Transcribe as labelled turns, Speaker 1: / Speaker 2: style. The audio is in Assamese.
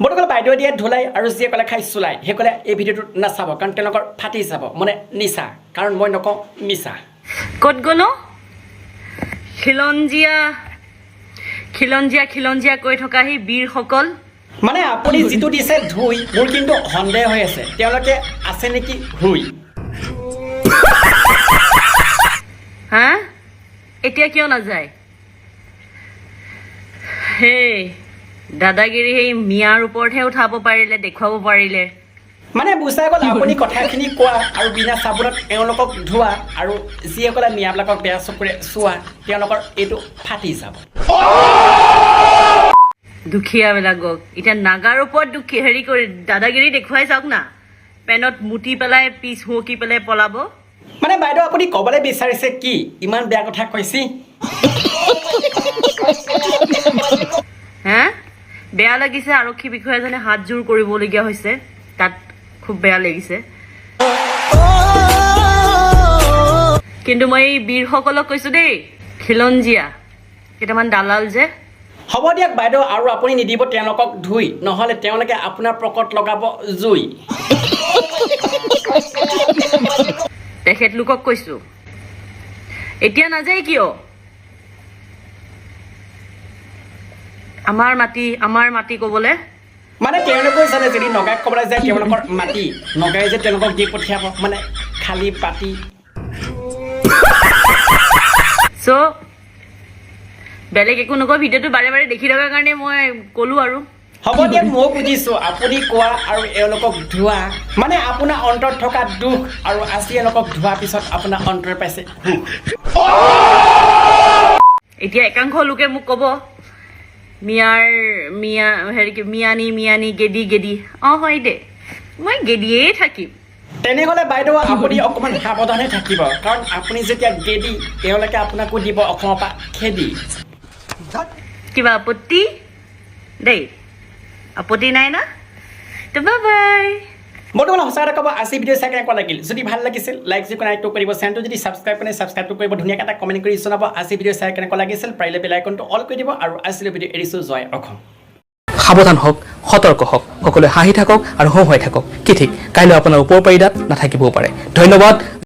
Speaker 1: বৰ্তমান বাইদেউ দিয়ে ধুলাই আৰু যিয়ে ক'লে খাই চুলাই সেইকলে এই ভিডিঅ'টো নাচাব কাৰণ তেওঁলোকৰ ফাটি যাব মানে নিচা কাৰণ মই নকওঁ মিছা
Speaker 2: ক'ত গ'লো খিলঞ্জীয়া কৈ থকা সেই বীৰসকল
Speaker 1: মানে আপুনি যিটো দিছে ধুই মোৰ কিন্তু সন্দেহ হৈ আছে তেওঁলোকে আছে নেকি হুই
Speaker 2: হা এতিয়া কিয় নাযায় হেই দাদাগিৰি সেই মিয়াৰ ওপৰতহে উঠাব পাৰিলে দেখুৱাব পাৰিলে
Speaker 1: মানে বুজাই গ'ল আপুনি কথাখিনি কোৱা আৰু বিনা চাবোনত এওঁলোকক ধোৱা আৰু যিসকলে মিয়াবিলাকক বেয়া চকুৰে চোৱা তেওঁলোকৰ এইটো ফাটি যাব
Speaker 2: দুখীয়াবিলাকক এতিয়া নাগাৰ ওপৰত হেৰি কৰি দাদাগিৰি দেখুৱাই চাওক না পেনত মুতি পেলাই পিছ হুঁকি পেলাই পলাব
Speaker 1: মানে বাইদেউ আপুনি ক'বলৈ বিচাৰিছে কি ইমান বেয়া কথা কৈছি
Speaker 2: হে বেয়া লাগিছে আৰক্ষী বিষয়াজনে হাত জোৰ কৰিবলগীয়া হৈছে তাত খুব বেয়া লাগিছে কিন্তু মই এই বীৰসকলক কৈছো দেই খিলঞ্জীয়া কেইটামান দালাল যে
Speaker 1: হ'ব দিয়ক বাইদেউ আৰু আপুনি নিদিব তেওঁলোকক ধুই নহ'লে তেওঁলোকে আপোনাৰ প্ৰকট লগাব জুই
Speaker 2: তেখেতলোকক কৈছো এতিয়া নাযায় কিয় আমাৰ মাটি ক'বলৈ
Speaker 1: মানে তেওঁলোকেও জানে যদি নগাইক ক'বলৈ যায় তেওঁলোকৰ মাটি নগাই যে তেওঁলোকক দি পঠিয়াব মানে খালী পাতি
Speaker 2: চ' বেলেগ একো নকওঁ ভিডিঅ'টো বাৰে বাৰে দেখি থকাৰ কাৰণে মই ক'লো আৰু
Speaker 1: হ'ব দিয়ক ময়ো বুজিছোঁ আপুনি কোৱা আৰু এওঁলোকক ধোৱা মানে আপোনাৰ অন্তৰত থকা দুখ আৰু আজি এওঁলোকক ধোৱাৰ পিছত আপোনাৰ অন্তৰ পাইছে
Speaker 2: এতিয়া একাংশ লোকে মোক ক'ব মিয়ানী গেদি অঁ হয় দে মই গেদিয়েই থাকিম
Speaker 1: তেনেহ'লে বাইদেউ আপুনি অকণমান সাৱধানে থাকিব কাৰণ আপুনি যেতিয়া গেদি তেওঁলোকে আপোনাকো দিব অসমৰ পৰা খেদি
Speaker 2: কিবা আপত্তি দেই আপত্তি নাই না তো বাই
Speaker 1: বৰ্তমান সঁচা কথা ক'ব আজি ভিডিঅ' চাই কেনেকুৱা লাগিল যদি ভাল লাগিছিল লাইক যি কোনাইটো কৰিব চেনেলটো যদি ছাবস্ক্ৰাইবটো কৰিব ধুনীয়াকৈ এটা কমেণ্ট কৰি জনাব আজি ভিডিঅ' চাই কেনেকুৱা লাগিছিল পাৰিলে বেল আইকনটো অল কৰি দিব আৰু আজিলৈ ভিডিঅ' এৰিছোঁ জয় অসম
Speaker 3: সাৱধান হওক সতৰ্ক হওক সকলোৱে হাঁহি থাকক আৰু হওঁ হৈ থাকক কি ঠিক কাইলৈ আপোনাৰ ওপৰ পাৰিদাত নাথাকিবও পাৰে ধন্যবাদ।